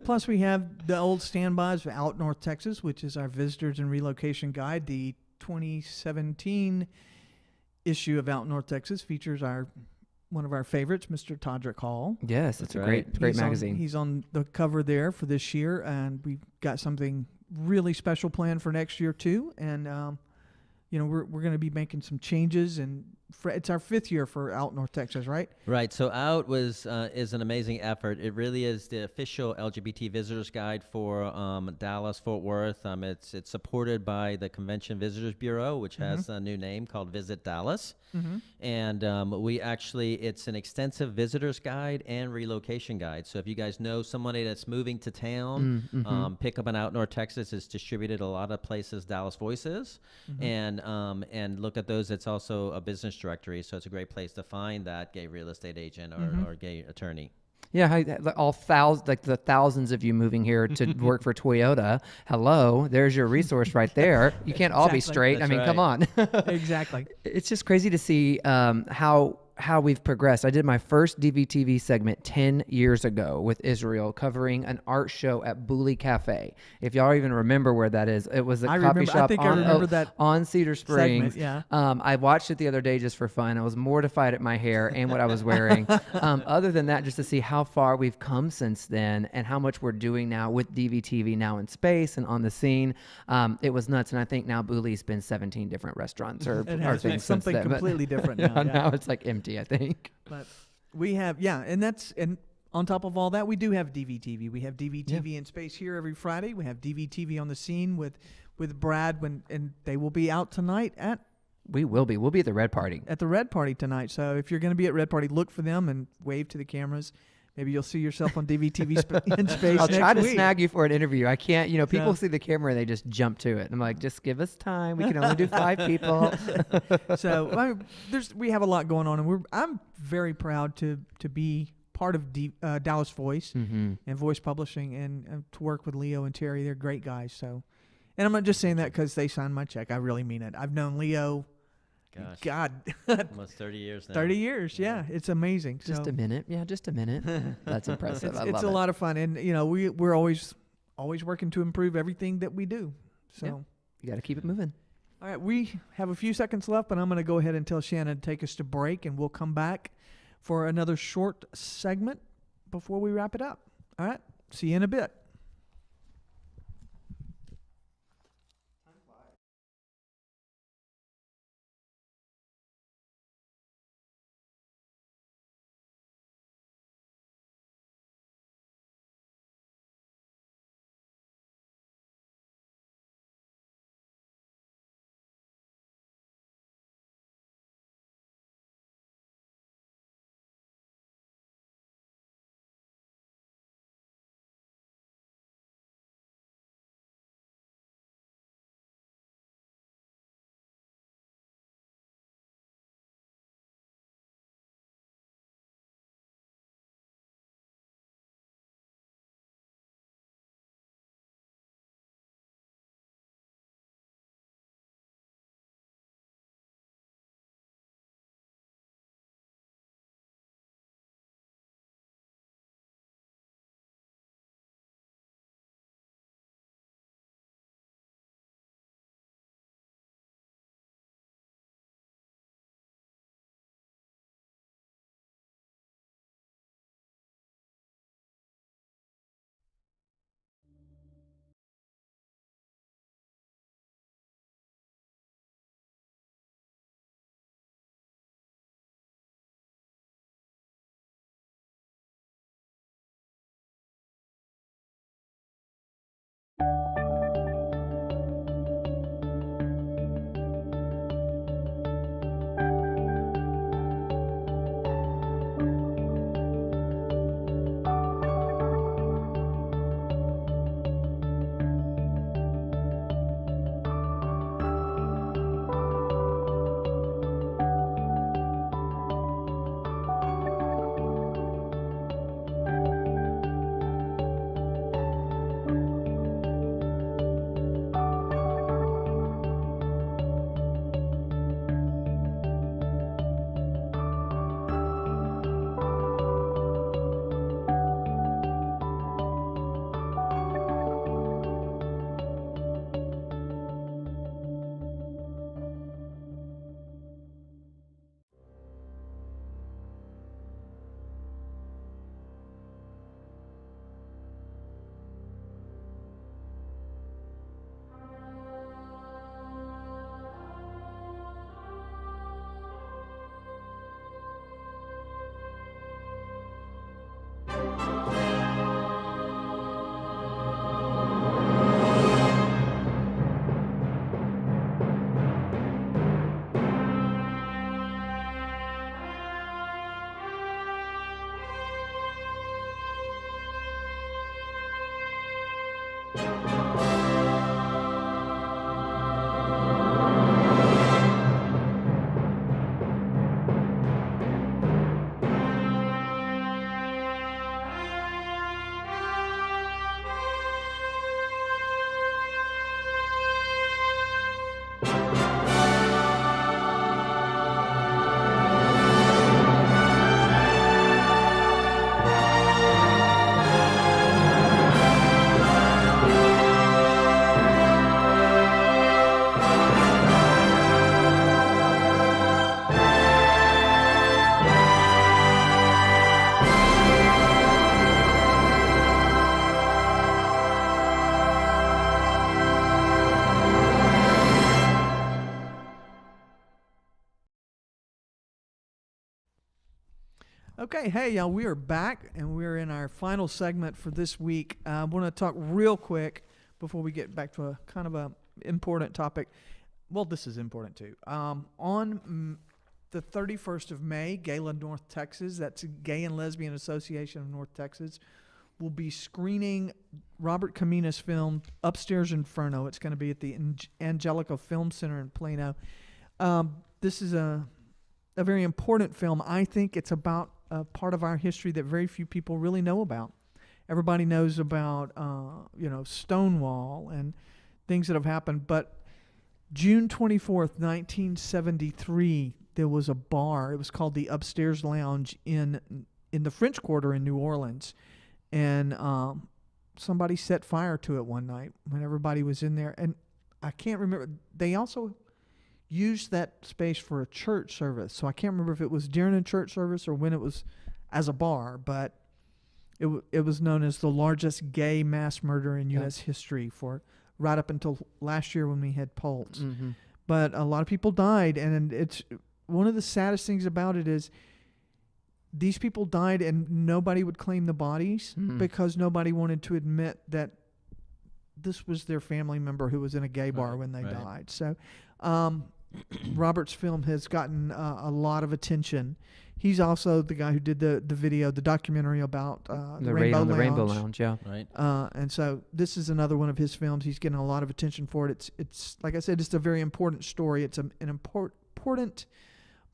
Plus we have the old standbys for Out North Texas, which is our visitors and relocation guide. The 2017 issue of Out North Texas features our one of our favorites, Mr. Todrick Hall. Yes, it's a right. great magazine. He's on the cover there for this year, and we've got something really special planned for next year too. And we're going to be making some changes, and it's our 5th year for Out North Texas, right? Right. So Out is an amazing effort. It really is the official LGBT visitors guide for Dallas Fort Worth. It's supported by the Convention Visitors Bureau, which has a new name called Visit Dallas. And it's an extensive visitors guide and relocation guide. So if you guys know somebody that's moving to town, pick up an Out North Texas. It's distributed a lot of places. Dallas Voices, and look at those. It's also a business directory, so it's a great place to find that gay real estate agent or gay attorney. Yeah, the thousands of you moving here to work for Toyota. Hello, there's your resource right there. You can't all be straight. That's come on. Exactly. It's just crazy to see how we've progressed. I did my first DVTV segment 10 years ago with Israel, covering an art show at Booley Cafe. If y'all even remember where that is, it was a coffee shop on Cedar Springs. Segment, yeah. I watched it the other day just for fun. I was mortified at my hair and what I was wearing. Other than that, just to see how far we've come since then and how much we're doing now with DVTV now in Spayse and on the scene. It was nuts. And I think now Booley's been 17 different restaurants or things something since then, completely different now. Now it's like empty, I think. But we have, and on top of all that, we do have DVTV. We have DVTV in Spayse here every Friday. We have DVTV on the scene with Brad and they will be out tonight We'll be at the Red Party. At the Red Party tonight. So if you're going to be at Red Party, look for them and wave to the cameras. Maybe you'll see yourself on DVTV in Spayse. I'll try to week. snag you for an interview. I can't, people see the camera and they just jump to it. I'm like, just give us time. We can only do 5 people. So we have a lot going on, and I'm very proud to be part of Dallas Voice and Voice Publishing, and to work with Leo and Terry. They're great guys. So, and I'm not just saying that because they signed my check. I really mean it. I've known Leo. Gosh. God. Almost 30 years now. 30 years, yeah. It's amazing. Just a minute. Yeah, just a minute. That's impressive. It's a lot of fun. And, we're always working to improve everything that we do. So you got to keep it moving. All right, we have a few seconds left, but I'm going to go ahead and tell Shannon to take us to break, and we'll come back for another short segment before we wrap it up. All right, see you in a bit. Okay, hey, y'all, we are back, and we're in our final segment for this week. I want to talk real quick before we get back to a kind of a important topic. Well, this is important, too. On the 31st of May, Gala, North Texas, that's Gay and Lesbian Association of North Texas, will be screening Robert Camina's film, Upstairs Inferno. It's going to be at the Angelica Film Center in Plano. This is a very important film. I think it's about a part of our history that very few people really know about. Everybody knows about, Stonewall and things that have happened. But June 24th, 1973, there was a bar. It was called the Upstairs Lounge in the French Quarter in New Orleans. And somebody set fire to it one night when everybody was in there. And I can't remember. They also used that space for a church service. So I can't remember if it was during a church service or when it was as a bar, but it was known as the largest gay mass murder in U.S. history for right up until last year when we had Pulse. Mm-hmm. But a lot of people died, and it's one of the saddest things about it is these people died and nobody would claim the bodies because nobody wanted to admit that this was their family member who was in a gay bar when they died. So Robert's film has gotten a lot of attention. He's also the guy who did the video, the documentary about the Rainbow Lounge. Yeah. Right. And so this is another one of his films. He's getting a lot of attention for it. It's like I said, it's a very important story. It's an important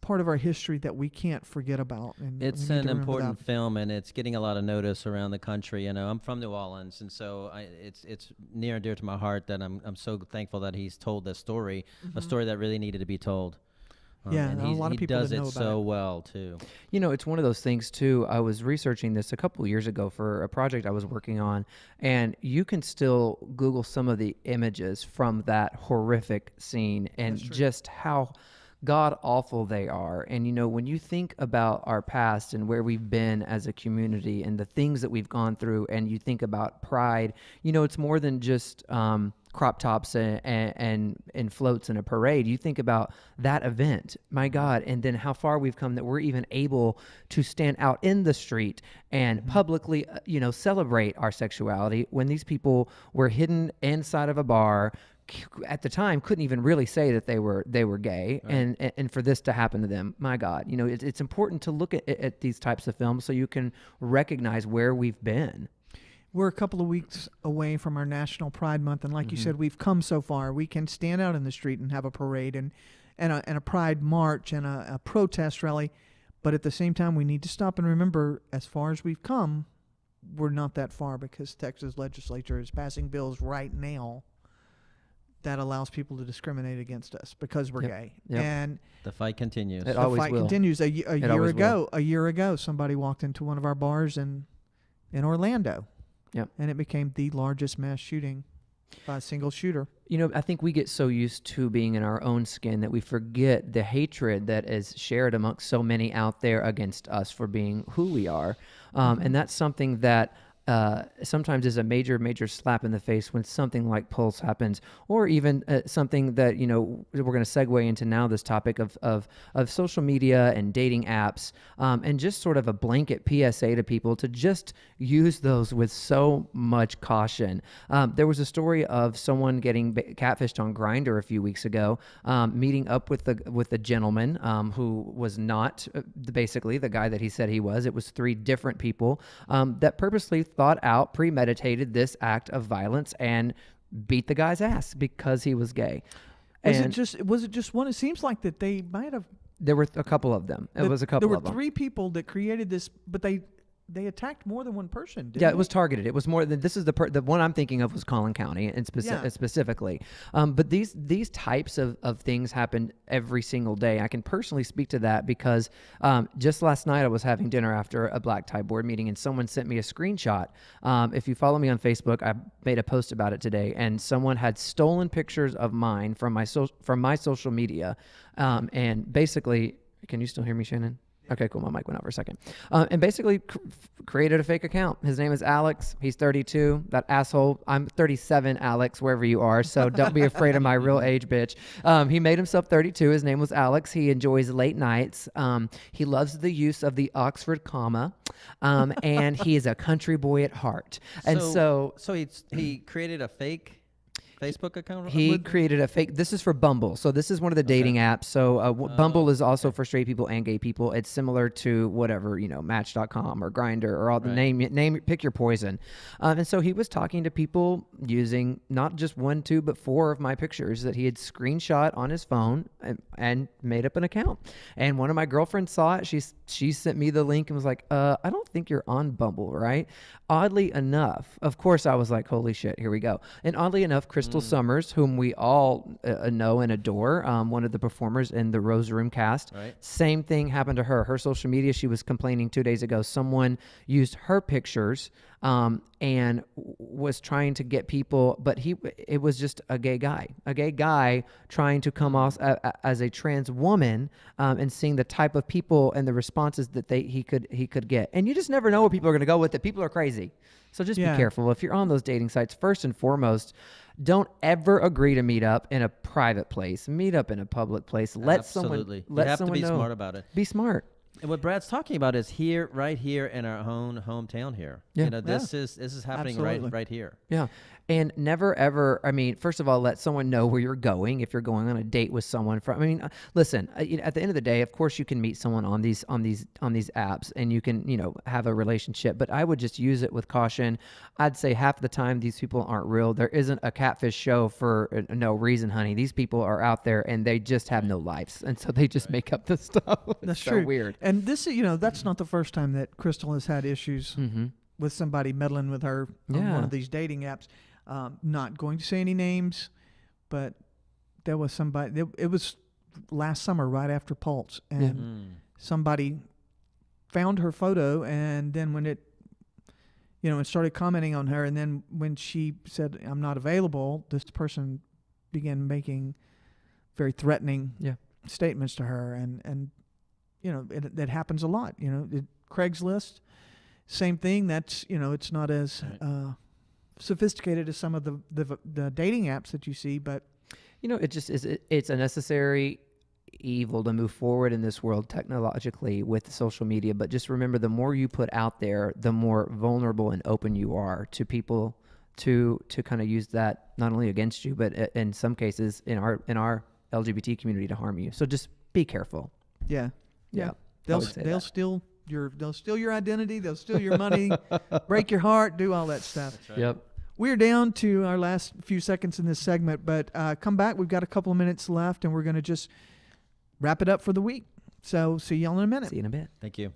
part of our history that we can't forget about. And it's an important film, and it's getting a lot of notice around the country. You know, I'm from New Orleans, and so it's near and dear to my heart that I'm so thankful that he's told this story, a story that really needed to be told. And a lot of people does know it about so well too. You know, it's one of those things too. I was researching this a couple of years ago for a project I was working on, and you can still Google some of the images from that horrific scene and just how god awful they are. And you know, when you think about our past and where we've been as a community and the things that we've gone through, and you think about pride, you know, it's more than just crop tops and floats in a parade. You think about that event, my God, and then how far we've come that we're even able to stand out in the street and publicly, celebrate our sexuality when these people were hidden inside of a bar. At the time, couldn't even really say that they were gay, and for this to happen to them, my God, you know, it's important to look at these types of films so you can recognize where we've been. We're a couple of weeks away from our National Pride Month, and like you said, we've come so far. We can stand out in the street and have a parade and a Pride march and a protest rally, but at the same time, we need to stop and remember, as far as we've come, we're not that far, because Texas legislature is passing bills right now that allows people to discriminate against us because we're gay. Yep. And the fight continues. It always will. Continues. A year ago, somebody walked into one of our bars in Orlando. Yep. And it became the largest mass shooting by a single shooter. You know, I think we get so used to being in our own skin that we forget the hatred that is shared amongst so many out there against us for being who we are. And that's something that sometimes is a major slap in the face when something like Pulse happens, or even something that, you know, we're going to segue into now, this topic of social media and dating apps, and just sort of a blanket PSA to people to just use those with so much caution. There was a story of someone getting catfished on Grindr a few weeks ago, meeting up with the gentleman who was not basically the guy that he said he was. It was 3 different people that purposely thought out, premeditated this act of violence and beat the guy's ass because he was gay. Was it just one? It seems like that they might have. There were a couple of them. There were 3 people that created this, but they attacked more than one person, didn't it was targeted. It was more than, this is the one I'm thinking of was Collin County and specifically. But these types of things happen every single day. I can personally speak to that because just last night I was having dinner after a black tie board meeting, and someone sent me a screenshot. If you follow me on Facebook, I made a post about it today, and someone had stolen pictures of mine from my social media. And basically, can you still hear me, Shannon? Okay, cool. My mic went out for a second. And basically created a fake account. His name is Alex. He's 32. That asshole. I'm 37, Alex, wherever you are. So don't be afraid of my real age, bitch. He made himself 32. His name was Alex. He enjoys late nights. He loves the use of the Oxford comma. And he is a country boy at heart. And so he created a fake Facebook account? He created a fake. This is for Bumble. So this is one of the dating apps. So Bumble is also for straight people and gay people. It's similar to whatever, Match.com or Grindr or all the name, pick your poison. And so he was talking to people using not just 1, 2, but 4 of my pictures that he had screenshot on his phone and made up an account. And one of my girlfriends saw it. She sent me the link and was like, I don't think you're on Bumble, right? Oddly enough, of course, I was like, holy shit, here we go. And oddly enough, Crystal Summers, whom we all know and adore, one of the performers in the Rose Room cast, same thing happened to her. Her social media, she was complaining 2 days ago, someone used her pictures and was trying to get people, but it was just a gay guy trying to come off as a trans woman, and seeing the type of people and the responses that he could get. And you just never know where people are going to go with it. People are crazy. So just be careful. If you're on those dating sites, first and foremost, don't ever agree to meet up in a private place. Meet up in a public place. Let someone know. You have to be smart about it. Be smart. And what Brad's talking about is right here in our own hometown here. Yeah. This is happening right here. Yeah. And never ever, first of all, let someone know where you're going if you're going on a date with someone. Listen, at the end of the day, of course you can meet someone on these apps and you can, have a relationship, but I would just use it with caution. I'd say half the time these people aren't real. There isn't a catfish show for no reason, honey. These people are out there and they just have no lives. And so they just make up this stuff. That's so true. Weird. And this, that's not the first time that Crystal has had issues with somebody meddling with her on one of these dating apps. Not going to say any names, but there was somebody. It was last summer, right after Pulse, and somebody found her photo, and then when it, and started commenting on her, and then when she said, "I'm not available," this person began making very threatening statements to her, and that happens a lot. Craigslist, same thing. That's it's not as sophisticated as some of the dating apps that you see, but it just is. It's a necessary evil to move forward in this world technologically with social media. But just remember, the more you put out there, the more vulnerable and open you are to people to kind of use that not only against you, but in some cases in our LGBT community to harm you. So just be careful. Yeah. They'll steal your identity. They'll steal your money, break your heart, do all that stuff. Right. Yep. We're down to our last few seconds in this segment, but come back. We've got a couple of minutes left, and we're going to just wrap it up for the week. So see y'all in a minute. See you in a bit. Thank you.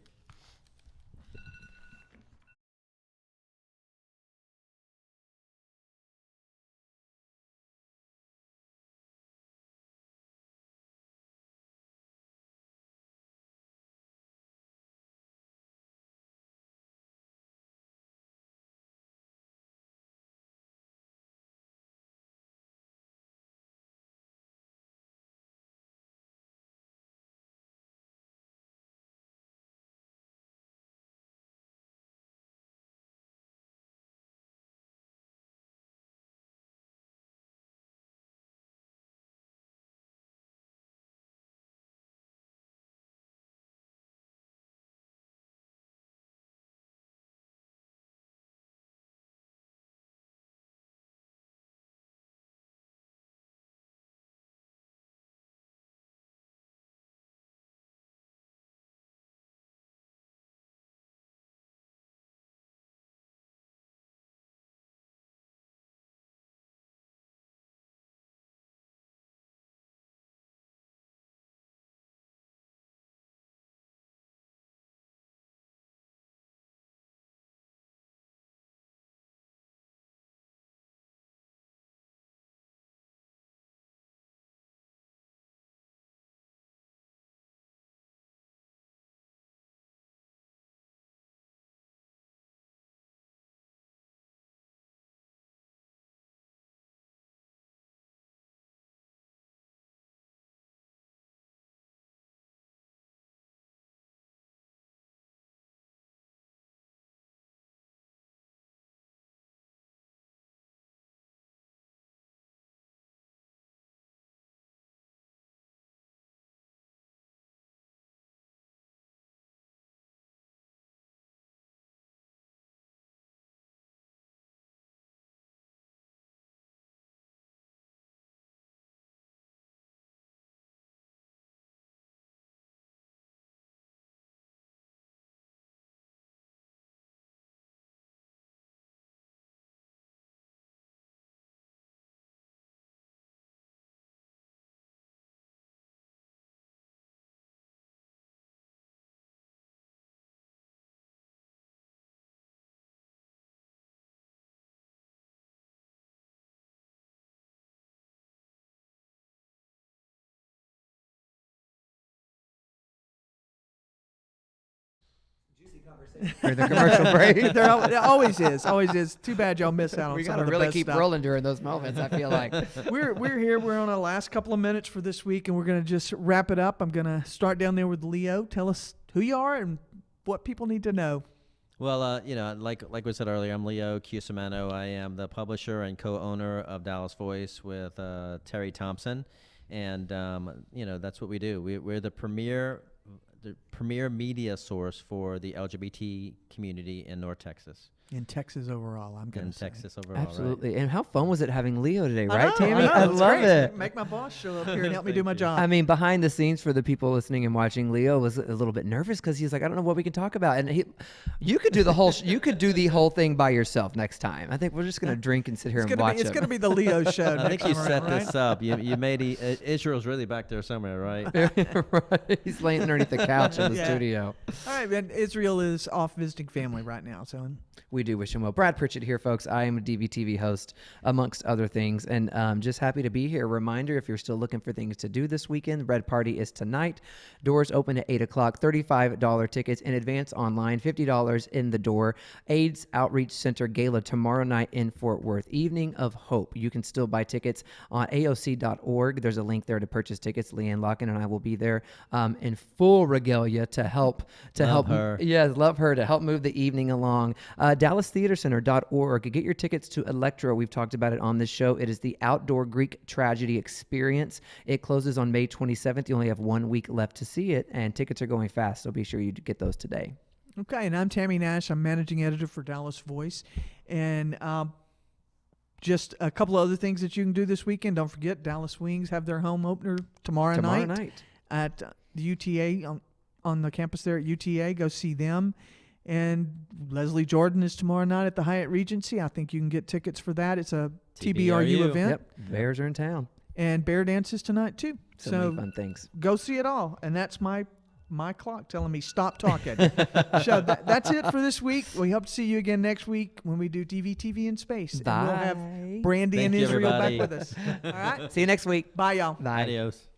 For the commercial break. It always is. Too bad y'all miss out on We some gotta of the really best keep stuff. rolling during those moments. I feel like We're here. We're on our last couple of minutes for this week, and we're gonna just wrap it up. I'm gonna start down there with Leo. Tell us who you are and what people need to know. Well, like we said earlier, I'm Leo Cusimano. I am the publisher and co-owner of Dallas Voice with Terry Thompson, and that's what we do. We're the premier media source for the LGBT community in North Texas. In Texas overall, I'm gonna say. Texas overall, absolutely. And how fun was it having Leo today, I right, know, Tammy? I love great. it. Make my boss show up here and help me do my Thank you. job. I mean, behind the scenes for the people listening and watching, Leo was a little bit nervous because he's like, I don't know what we can talk about. And you could do the whole you could do the whole thing by yourself next time. I think we're just gonna drink and sit here and watch It's him. gonna be the Leo show. I think you set right? this up. You made Israel's really back there somewhere, right? Right. He's laying underneath the couch in the Yeah. studio. All right, man. Israel is off visiting family right now, so We do wish him well. Brad Pritchett here, folks. I am a DVTV host, amongst other things, and just happy to be here. Reminder, if you're still looking for things to do this weekend, Red Party is tonight. Doors open at 8 o'clock, $35 tickets in advance online, $50 in the door. AIDS Outreach Center Gala tomorrow night in Fort Worth. Evening of Hope. You can still buy tickets on AOC.org. There's a link there to purchase tickets. Leanne Locken and I will be there in full regalia to help. Love her. Yes, love her to help move the evening along. DallasTheaterCenter.org. Get your tickets to Electro. We've talked about it on this show. It is the outdoor Greek tragedy experience. It closes on May 27th. You only have 1 week left to see it, and tickets are going fast, so be sure you get those today. okay. And I'm Tammy Nash. I'm managing editor for Dallas Voice, and just a couple of other things that you can do this weekend. Don't forget, Dallas Wings have their home opener tomorrow night at the UTA on the campus there at UTA. Go see them. And Leslie Jordan is tomorrow night at the Hyatt Regency. I think you can get tickets for that. It's a TBRU event. Yep, Bears are in town. And Bear Dance is tonight too. So many fun things. Go see it all. And that's my clock telling me stop talking. So that's it for this week. We hope to see you again next week when we do DVTV in Space. Bye. And we'll have Brandy Thank and you, Israel everybody. back with us. All right. See you next week. Bye, y'all. Bye. Adios.